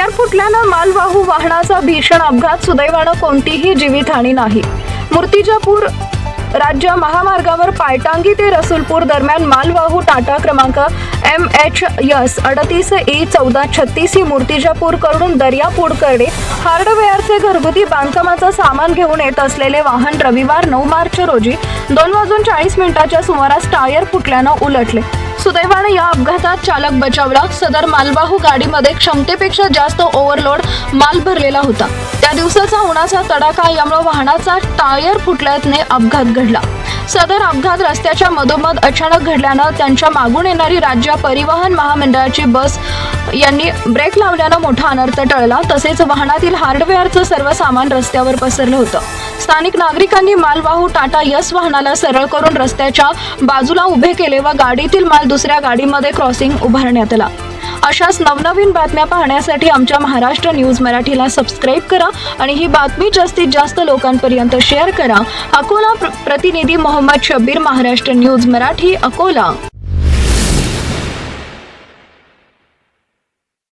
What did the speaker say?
Tyre फुटल्यानं मालवाहू वाहनाचा भीषण अपघात, सुदैवानं कोणतीही जीवितहानी नाही। मूर्तिजापूर राज्य महामार्गावर पायटांगी ते रसूलपूर दरम्यान मालवाहू टाटा क्रमांक MHS 38E1436 ही मूर्तिजापूरकडून दर्यापूरकडे हार्डवेअरचे घरगुती बांधकामाचं सामान घेऊन येत असलेले वाहन रविवार 9 मार्च रोजी 2:40 सुमारास टायर फुटल्यानं उलटले। सुदैवाने या अपघातात चालक बचावला। सदर मालवाहू गाडीमध्ये क्षमतेपेक्षा जास्त ओव्हरलोड माल भरलेला होता। त्या दिवसाचा उन्हाचा तडाखा यामुळे वाहनाचा टायर फुटल्याने अपघात घडला। सदर अपघात रस्त्याच्या मधोमध अचानक घडल्यानं त्यांच्या मागून येणारी राज्य परिवहन महामंडळाची बस यांनी ब्रेक लावल्यानं मोठा अनर्थ टळला। तसेच वाहनातील हार्डवेअरचं सर्व सामान रस्त्यावर पसरलं होतं। स्थानिक नागरिकांनी मालवाहू टाटा यस वाहनाला सरळ करून रस्त्याच्या बाजूला उभे केले व गाडीतील माल दुसऱ्या गाडीमध्ये क्रॉसिंग उभारण्यात आला। अशाच नवनवीन बातम्या पाहण्यासाठी आमच्या महाराष्ट्र न्यूज मराठीला सबस्क्राईब करा आणि ही बातमी जास्तीत जास्त लोकांपर्यंत शेअर करा। अकोला प्रतिनिधी मोहम्मद शब्बीर, महाराष्ट्र न्यूज मराठी, अकोला।